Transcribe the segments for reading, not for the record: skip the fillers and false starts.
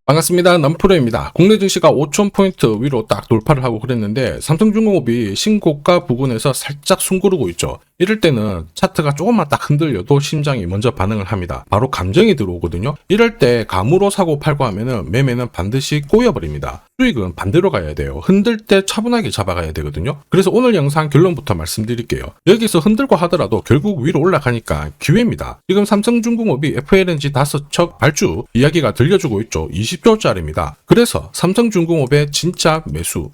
반갑습니다. 남프로입니다. 국내 증시가 5,000포인트 위로 딱 돌파를 하고 그랬는데 삼성중공업이 신고가 부근에서 살짝 숨고르고 있죠. 이럴 때는 차트가 조금만 딱 흔들려도 심장이 먼저 반응을 합니다. 바로 감정이 들어오거든요. 이럴 때 감으로 사고 팔고 하면은 매매는 반드시 꼬여버립니다. 수익은 반대로 가야 돼요. 흔들 때 차분하게 잡아가야 되거든요. 그래서 오늘 영상 결론부터 말씀드릴게요. 여기서 흔들고 하더라도 결국 위로 올라가니까 기회입니다. 지금 삼성중공업이 FLNG 5척 발주 이야기가 들려주고 있죠. 20조짜리입니다. 그래서 삼성중공업의 진짜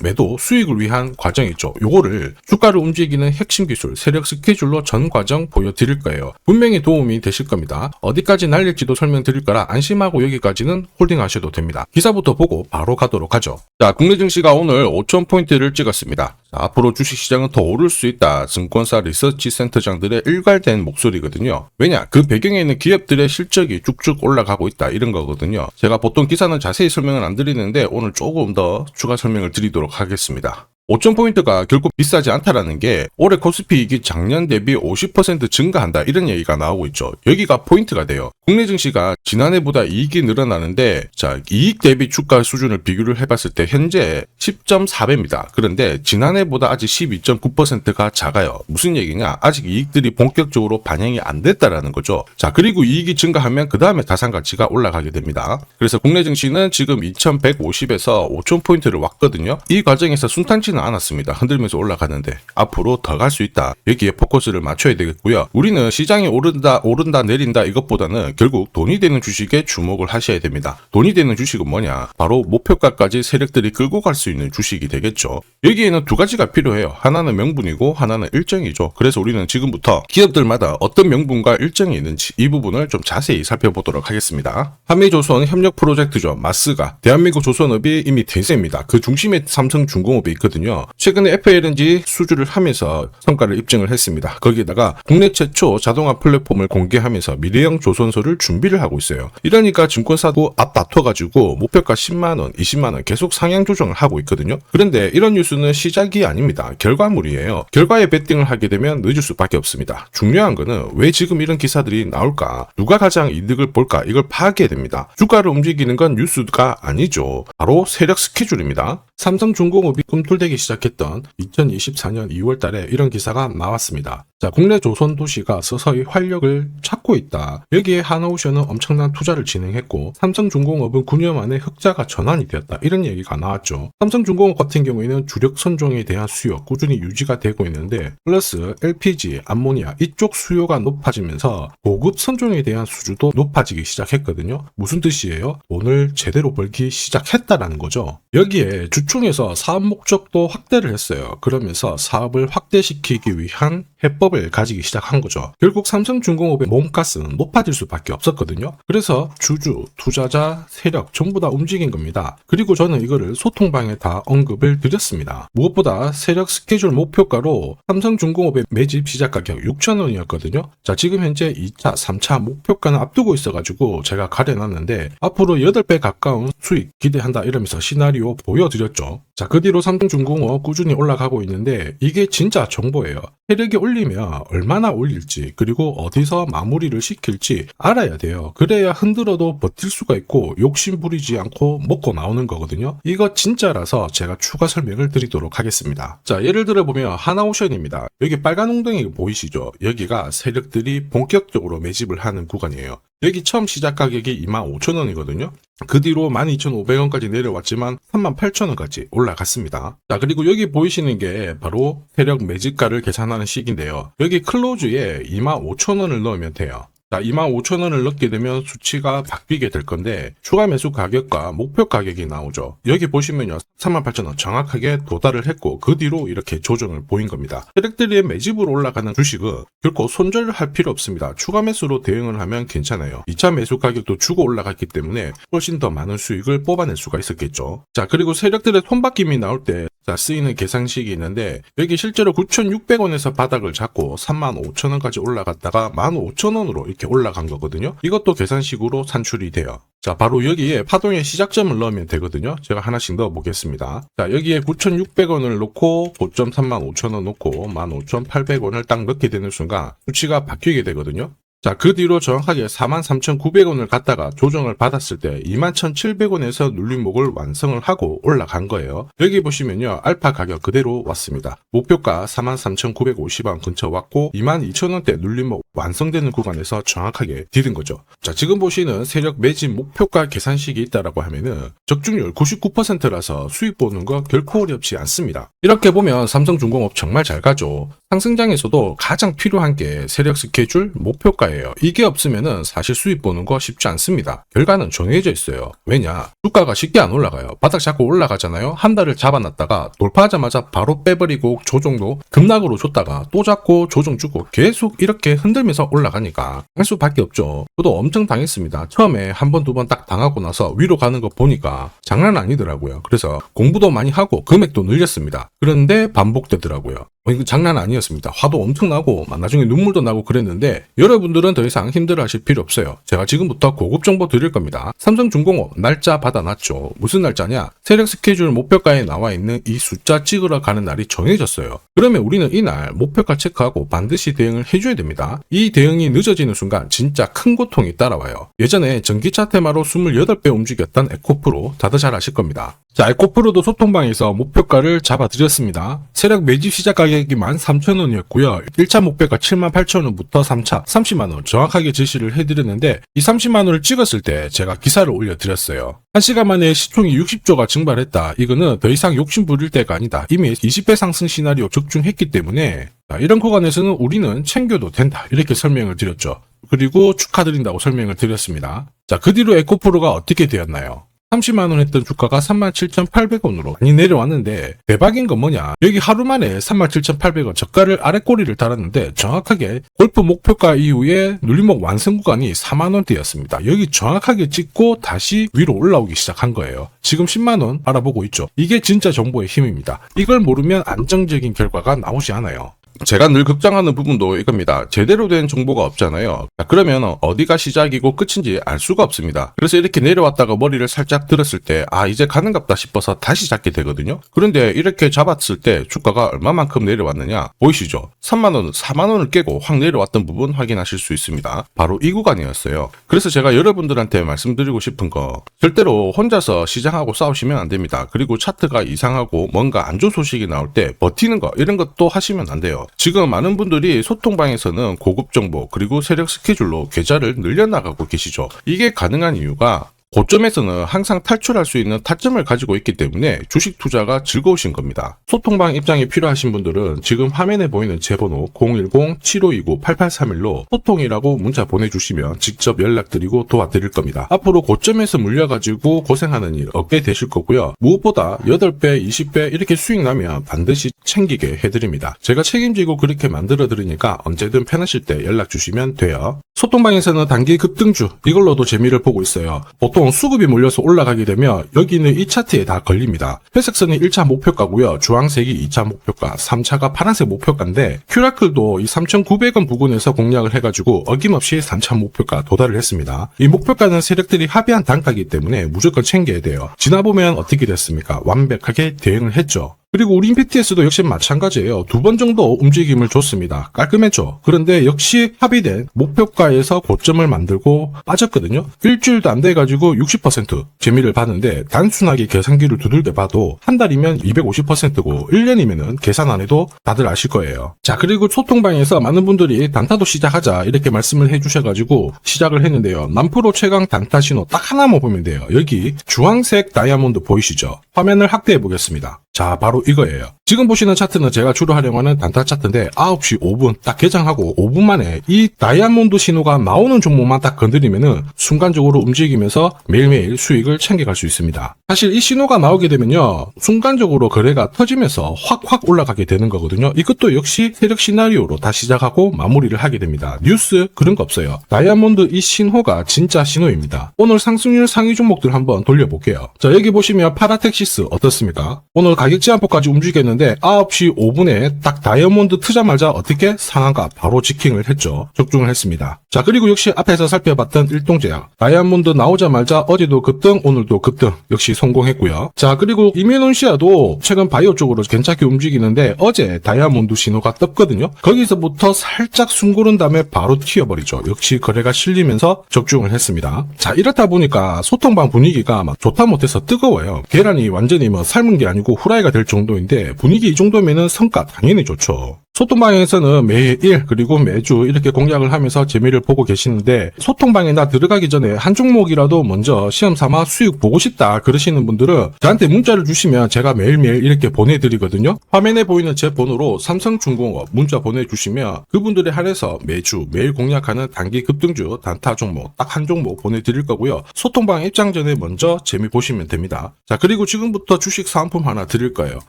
매도 수익을 위한 과정이죠. 요거를 주가를 움직이는 핵심 기술, 세력 스케줄로 전 과정 보여드릴 거예요. 분명히 도움이 되실 겁니다. 어디까지 날릴지도 설명드릴 거라 안심하고 여기까지는 홀딩하셔도 됩니다. 기사부터 보고 바로 가도록 하죠. 자, 국내 증시가 오늘 5,000포인트를 찍었습니다. 자, 앞으로 주식시장은 더 오를 수 있다. 증권사 리서치 센터장들의 일괄된 목소리거든요. 왜냐? 그 배경에 있는 기업들의 실적이 쭉쭉 올라가고 있다. 이런 거거든요. 제가 보통 기사는 자세히 설명을 안 드리는데 오늘 조금 더 추가 설명을 드리도록 하겠습니다. 5,000포인트가 결코 비싸지 않다라는 게 올해 코스피 이익이 작년 대비 50% 증가한다 이런 얘기가 나오고 있죠. 여기가 포인트가 돼요. 국내 증시가 지난해보다 이익이 늘어나는데 자 이익 대비 주가 수준을 비교를 해봤을 때 현재 10.4배입니다. 그런데 지난해보다 아직 12.9%가 작아요. 무슨 얘기냐? 아직 이익들이 본격적으로 반영이 안 됐다라는 거죠. 자 그리고 이익이 증가하면 그 다음에 자산가치가 올라가게 됩니다. 그래서 국내 증시는 지금 2150에서 5,000포인트를 왔거든요. 이 과정에서 순탄치는 않았습니다. 흔들면서 올라가는데 앞으로 더 갈 수 있다. 여기에 포커스를 맞춰야 되겠고요. 우리는 시장이 오른다 내린다 이것보다는 결국 돈이 되는 주식에 주목을 하셔야 됩니다. 돈이 되는 주식은 뭐냐? 바로 목표가까지 세력들이 끌고 갈 수 있는 주식이 되겠죠. 여기에는 두 가지가 필요해요. 하나는 명분이고 하나는 일정이죠. 그래서 우리는 지금부터 기업들마다 어떤 명분과 일정이 있는지 이 부분을 좀 자세히 살펴보도록 하겠습니다. 한미조선 협력 프로젝트죠. 마스가 대한민국 조선업이 이미 대세입니다. 그 중심에 삼성중공업이 있거든요. 최근에 FLNG 수주를 하면서 성과를 입증을 했습니다. 거기에다가 국내 최초 자동화 플랫폼을 공개하면서 미래형 조선소를 준비를 하고 있어요. 이러니까 증권사도 앞다퉈가지고 목표가 10만원, 20만원 계속 상향 조정을 하고 있거든요. 그런데 이런 뉴스는 시작이 아닙니다. 결과물이에요. 결과에 베팅을 하게 되면 늦을 수밖에 없습니다. 중요한 거는 왜 지금 이런 기사들이 나올까? 누가 가장 이득을 볼까? 이걸 파악해야 됩니다. 주가를 움직이는 건 뉴스가 아니죠. 바로 세력 스케줄입니다. 삼성중공업이 꿈틀대기 시작했던 2024년 2월 달에 이런 기사가 나왔습니다. 자, 국내 조선 도시가 서서히 활력을 찾고 있다. 여기에 하나오션은 엄청난 투자를 진행했고 삼성중공업은 9년 만에 흑자가 전환이 되었다. 이런 얘기가 나왔죠. 삼성중공업 같은 경우에는 주력 선종에 대한 수요 꾸준히 유지가 되고 있는데 플러스 LPG, 암모니아 이쪽 수요가 높아지면서 고급 선종에 대한 수주도 높아지기 시작했거든요. 무슨 뜻이에요? 돈을 제대로 벌기 시작했다라는 거죠. 여기에 주총에서 사업 목적도 확대를 했어요. 그러면서 사업을 확대시키기 위한 해법을 가지기 시작한 거죠. 결국 삼성중공업의 몸값은 높아질 수밖에 없었거든요. 그래서 주주, 투자자, 세력 전부 다 움직인 겁니다. 그리고 저는 이거를 소통방에 다 언급을 드렸습니다. 무엇보다 세력 스케줄 목표가로 삼성중공업의 매집 시작 가격 6,000원이었거든요. 자, 지금 현재 2차, 3차 목표가는 앞두고 있어가지고 제가 가려놨는데 앞으로 8배 가까운 수익 기대한다 이러면서 시나리오 보여드렸죠. 자, 그 뒤로 삼성중공업 꾸준히 올라가고 있는데 이게 진짜 정보예요. 세력이 올리면 얼마나 올릴지 그리고 어디서 마무리를 시킬지 알아야 돼요. 그래야 흔들어도 버틸 수가 있고 욕심 부리지 않고 먹고 나오는 거거든요. 이거 진짜라서 제가 추가 설명을 드리도록 하겠습니다. 자, 예를 들어 보면 하나오션입니다. 여기 빨간 웅덩이 보이시죠? 여기가 세력들이 본격적으로 매집을 하는 구간이에요. 여기 처음 시작 가격이 25,000원이거든요. 그 뒤로 12,500원까지 내려왔지만 38,000원까지 올라갔습니다. 자, 그리고 여기 보이시는 게 바로 세력 매집가를 계산하는 식인데요. 여기 클로즈에 25,000원을 넣으면 돼요. 자, 25,000원을 넣게 되면 수치가 바뀌게 될 건데 추가 매수 가격과 목표 가격이 나오죠. 여기 보시면요. 38,000원 정확하게 도달을 했고 그 뒤로 이렇게 조정을 보인 겁니다. 세력들이 매집으로 올라가는 주식은 결코 손절을 할 필요 없습니다. 추가 매수로 대응을 하면 괜찮아요. 2차 매수 가격도 주고 올라갔기 때문에 훨씬 더 많은 수익을 뽑아낼 수가 있었겠죠. 자, 그리고 세력들의 손바뀜이 나올 때 쓰이는 계산식이 있는데 여기 실제로 9,600원에서 바닥을 잡고 35,000원까지 올라갔다가 15,000원으로 이렇게 올라간 거거든요. 이것도 계산식으로 산출이 돼요. 자, 바로 여기에 파동의 시작점을 넣으면 되거든요. 제가 하나씩 넣어 보겠습니다. 자, 여기에 9,600원을 놓고 고점 35,000원 놓고 15,800원을 딱 넣게 되는 순간 수치가 바뀌게 되거든요. 자, 그 뒤로 정확하게 43,900원을 갖다가 조정을 받았을 때 21,700원에서 눌림목을 완성을 하고 올라간 거예요. 여기 보시면요, 알파 가격 그대로 왔습니다. 목표가 43,950원 근처 왔고 22,000원대 눌림목 완성되는 구간에서 정확하게 디딘 거죠. 자, 지금 보시는 세력 매집 목표가 계산식이 있다라고 하면은 적중률 99%라서 수익 보는 거 결코 어렵지 않습니다. 이렇게 보면 삼성중공업 정말 잘 가죠. 상승장에서도 가장 필요한 게 세력 스케줄, 목표가예요. 이게 없으면은 사실 수익 보는 거 쉽지 않습니다. 결과는 정해져 있어요. 왜냐? 주가가 쉽게 안 올라가요. 바닥 잡고 올라가잖아요. 한 달을 잡아놨다가 돌파하자마자 바로 빼버리고 조정도 급락으로 줬다가 또 잡고 조정 주고 계속 이렇게 흔들면서 올라가니까 할 수밖에 없죠. 저도 엄청 당했습니다. 처음에 한 번, 두 번 딱 당하고 나서 위로 가는 거 보니까 장난 아니더라고요. 그래서 공부도 많이 하고 금액도 늘렸습니다. 그런데 반복되더라고요. 이거 장난 아니었습니다. 화도 엄청 나고 나중에 눈물도 나고 그랬는데 여러분들은 더 이상 힘들어하실 필요 없어요. 제가 지금부터 고급 정보 드릴 겁니다. 삼성중공업 날짜 받아놨죠. 무슨 날짜냐? 세력 스케줄 목표가에 나와 있는 이 숫자 찍으러 가는 날이 정해졌어요. 그러면 우리는 이날 목표가 체크하고 반드시 대응을 해줘야 됩니다. 이 대응이 늦어지는 순간 진짜 큰 고통이 따라와요. 예전에 전기차 테마로 28배 움직였던 에코프로 다들 잘 아실 겁니다. 자, 에코프로도 소통방에서 목표가를 잡아드렸습니다. 세력 매집 시작 가격이 13,000원이었고요. 1차 목표가 78,000원부터 3차 30만원 정확하게 제시를 해드렸는데 이 30만원을 찍었을 때 제가 기사를 올려드렸어요. 1시간 만에 시총이 60조가 증발했다. 이거는 더 이상 욕심 부릴 때가 아니다. 이미 20배 상승 시나리오 적중했기 때문에 이런 구간에서는 우리는 챙겨도 된다. 이렇게 설명을 드렸죠. 그리고 축하드린다고 설명을 드렸습니다. 자, 그 뒤로 에코프로가 어떻게 되었나요? 30만원 했던 주가가 37,800원으로 많이 내려왔는데 대박인 건 뭐냐? 여기 하루 만에 37,800원 저가를 아래 꼬리를 달았는데 정확하게 골프 목표가 이후에 눌림목 완성 구간이 4만원대였습니다. 여기 정확하게 찍고 다시 위로 올라오기 시작한 거예요. 지금 10만원 알아보고 있죠. 이게 진짜 정보의 힘입니다. 이걸 모르면 안정적인 결과가 나오지 않아요. 제가 늘 걱정하는 부분도 이겁니다. 제대로 된 정보가 없잖아요. 그러면 어디가 시작이고 끝인지 알 수가 없습니다. 그래서 이렇게 내려왔다가 머리를 살짝 들었을 때 이제 가는갑다 싶어서 다시 잡게 되거든요. 그런데 이렇게 잡았을 때 주가가 얼마만큼 내려왔느냐 보이시죠? 3만원, 4만원을 깨고 확 내려왔던 부분 확인하실 수 있습니다. 바로 이 구간이었어요. 그래서 제가 여러분들한테 말씀드리고 싶은 거 절대로 혼자서 시장하고 싸우시면 안 됩니다. 그리고 차트가 이상하고 뭔가 안 좋은 소식이 나올 때 버티는 거 이런 것도 하시면 안 돼요. 지금 많은 분들이 소통방에서는 고급 정보 그리고 세력 스케줄로 계좌를 늘려나가고 계시죠. 이게 가능한 이유가 고점에서는 항상 탈출할 수 있는 타점을 가지고 있기 때문에 주식 투자가 즐거우신 겁니다. 소통방 입장이 필요하신 분들은 지금 화면에 보이는 제 번호 010-7529-8831로 소통이라고 문자 보내주시면 직접 연락드리고 도와드릴 겁니다. 앞으로 고점에서 물려가지고 고생하는 일 없게 되실 거고요. 무엇보다 8배, 20배 이렇게 수익 나면 반드시 챙기게 해드립니다. 제가 책임지고 그렇게 만들어드리니까 언제든 편하실 때 연락 주시면 돼요. 소통방에서는 단기 급등주 이걸로도 재미를 보고 있어요. 보통 수급이 몰려서 올라가게 되면 여기는 이 차트에 다 걸립니다. 회색선이 1차 목표가고요. 주황색이 2차 목표가, 3차가 파란색 목표가인데 큐라클도 이 3,900원 부근에서 공략을 해가지고 어김없이 3차 목표가 도달을 했습니다. 이 목표가는 세력들이 합의한 단가이기 때문에 무조건 챙겨야 돼요. 지나보면 어떻게 됐습니까? 완벽하게 대응을 했죠. 그리고 우리 임팩트에서도 역시 마찬가지예요. 2번 정도 움직임을 줬습니다. 깔끔했죠. 그런데 역시 합의된 목표가에서 고점을 만들고 빠졌거든요. 일주일도 안 돼가지고 60% 재미를 봤는데 단순하게 계산기를 두들겨 봐도 한 달이면 250%고 1년이면은 계산 안 해도 다들 아실 거예요. 자, 그리고 소통방에서 많은 분들이 단타도 시작하자 이렇게 말씀을 해주셔가지고 시작을 했는데요. 남프로 최강 단타 신호 딱 하나만 보면 돼요. 여기 주황색 다이아몬드 보이시죠? 화면을 확대해 보겠습니다. 자, 바로 이거예요. 지금 보시는 차트는 제가 주로 활용하는 단타 차트인데 9시 5분 딱 개장하고 5분 만에 이 다이아몬드 신호가 나오는 종목만 딱 건드리면은 순간적으로 움직이면서 매일매일 수익을 챙겨갈 수 있습니다. 사실 이 신호가 나오게 되면요. 순간적으로 거래가 터지면서 확 올라가게 되는 거거든요. 이것도 역시 세력 시나리오로 다 시작하고 마무리를 하게 됩니다. 뉴스 그런 거 없어요. 다이아몬드 이 신호가 진짜 신호입니다. 오늘 상승률 상위 종목들 한번 돌려볼게요. 자, 여기 보시면 파라텍시스 어떻습니까? 오늘 가격 가격 제한폭까지 움직였는데 9시 5분에 딱 다이아몬드 트자마자 어떻게 상한가 바로 지킹을 했죠. 적중을 했습니다. 자, 그리고 역시 앞에서 살펴봤던 일동제약 다이아몬드 나오자마자 어제도 급등 오늘도 급등 역시 성공했고요. 자, 그리고 이메논시아도 최근 바이오 쪽으로 괜찮게 움직이는데 어제 다이아몬드 신호가 떴거든요. 거기서부터 살짝 숨고른 다음에 바로 튀어버리죠. 역시 거래가 실리면서 적중을 했습니다. 자, 이렇다 보니까 소통방 분위기가 막 좋다 못해서 뜨거워요. 계란이 완전히 뭐 삶은 게 아니고 후라이가 될 정도인데 분위기 이 정도면은 성과 당연히 좋죠. 소통방에서는 매일 그리고 매주 이렇게 공략을 하면서 재미를 보고 계시는데 소통방에 나 들어가기 전에 한 종목이라도 먼저 시험 삼아 수익 보고 싶다 그러시는 분들은 저한테 문자를 주시면 제가 매일매일 이렇게 보내드리거든요. 화면에 보이는 제 번호로 삼성중공업 문자 보내주시면 그분들에 한해서 매주 매일 공략하는 단기 급등주 단타 종목 딱 한 종목 보내드릴 거고요. 소통방 입장 전에 먼저 재미 보시면 됩니다. 자, 그리고 지금부터 주식 사은품 하나 드릴 거예요.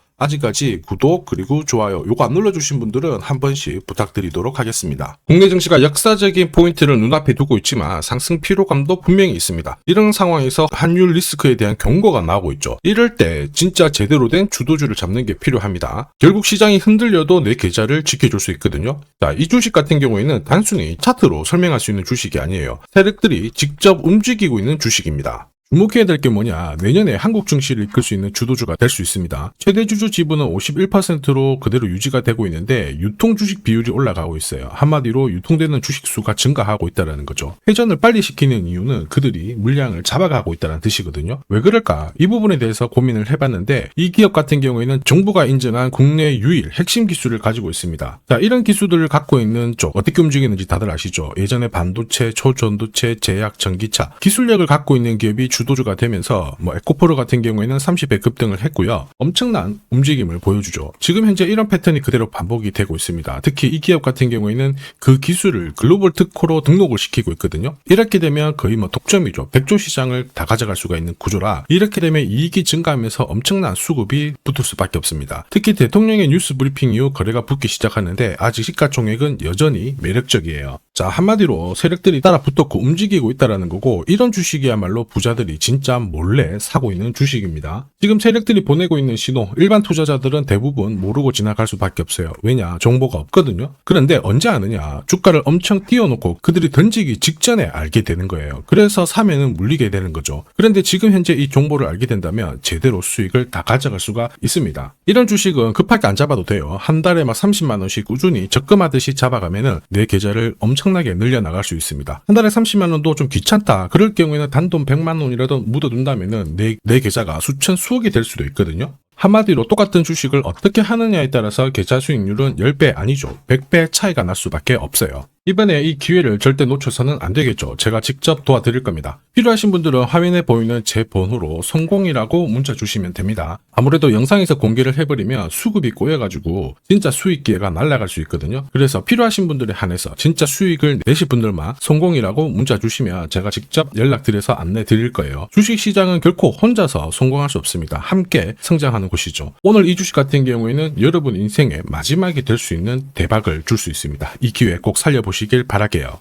아직까지 구독 그리고 좋아요 요거 안 눌러주신 분들은 한 번씩 부탁드리도록 하겠습니다. 국내 증시가 역사적인 포인트를 눈앞에 두고 있지만 상승 피로감도 분명히 있습니다. 이런 상황에서 환율 리스크에 대한 경고가 나오고 있죠. 이럴 때 진짜 제대로 된 주도주를 잡는 게 필요합니다. 결국 시장이 흔들려도 내 계좌를 지켜줄 수 있거든요. 자, 이 주식 같은 경우에는 단순히 차트로 설명할 수 있는 주식이 아니에요. 세력들이 직접 움직이고 있는 주식입니다. 주목해야 될 게 뭐냐, 내년에 한국 증시를 이끌 수 있는 주도주가 될 수 있습니다. 최대 주주 지분은 51%로 그대로 유지가 되고 있는데 유통 주식 비율이 올라가고 있어요. 한마디로 유통되는 주식 수가 증가하고 있다는 거죠. 회전을 빨리 시키는 이유는 그들이 물량을 잡아가고 있다는 뜻이거든요. 왜 그럴까? 이 부분에 대해서 고민을 해봤는데 이 기업 같은 경우에는 정부가 인정한 국내 유일 핵심 기술을 가지고 있습니다. 자, 이런 기술들을 갖고 있는 쪽 어떻게 움직이는지 다들 아시죠? 예전에 반도체, 초전도체, 제약, 전기차 기술력을 갖고 있는 기업이 주도주가 되면서 에코프로 같은 경우에는 30배 급등을 했고요. 엄청난 움직임을 보여주죠. 지금 현재 이런 패턴이 그대로 반복이 되고 있습니다. 특히 이 기업 같은 경우에는 그 기술을 글로벌 특허로 등록을 시키고 있거든요. 이렇게 되면 거의 독점이죠. 100조 시장을 다 가져갈 수가 있는 구조라 이렇게 되면 이익이 증가하면서 엄청난 수급이 붙을 수밖에 없습니다. 특히 대통령의 뉴스 브리핑 이후 거래가 붙기 시작하는데 아직 시가총액은 여전히 매력적이에요. 자, 한마디로 세력들이 따라 붙었고 움직이고 있다는 거고 이런 주식이야말로 부자들이 진짜 몰래 사고 있는 주식입니다. 지금 세력들이 보내고 있는 신호 일반 투자자들은 대부분 모르고 지나갈 수밖에 없어요. 왜냐? 정보가 없거든요. 그런데 언제 아느냐? 주가를 엄청 띄워놓고 그들이 던지기 직전에 알게 되는 거예요. 그래서 사면은 물리게 되는 거죠. 그런데 지금 현재 이 정보를 알게 된다면 제대로 수익을 다 가져갈 수가 있습니다. 이런 주식은 급하게 안 잡아도 돼요. 한 달에 30만 원씩 꾸준히 적금하듯이 잡아가면은 내 계좌를 엄청나게 늘려나갈 수 있습니다. 한 달에 30만 원도 좀 귀찮다. 그럴 경우에는 단돈 100만 원이라도 묻어둔다면은 내 계좌가 수천 수억이 될 수도 있거든요. 한마디로 똑같은 주식을 어떻게 하느냐에 따라서 계좌 수익률은 10배 아니죠. 100배 차이가 날 수밖에 없어요. 이번에 이 기회를 절대 놓쳐서는 안 되겠죠. 제가 직접 도와드릴 겁니다. 필요하신 분들은 화면에 보이는 제 번호로 성공이라고 문자 주시면 됩니다. 아무래도 영상에서 공개를 해버리면 수급이 꼬여가지고 진짜 수익 기회가 날아갈 수 있거든요. 그래서 필요하신 분들에 한해서 진짜 수익을 내실 분들만 성공이라고 문자 주시면 제가 직접 연락드려서 안내 드릴 거예요. 주식시장은 결코 혼자서 성공할 수 없습니다. 함께 성장하는 곳이죠. 오늘 이 주식 같은 경우에는 여러분 인생의 마지막이 될 수 있는 대박을 줄 수 있습니다. 이 기회 꼭 살려보시길 바랄게요.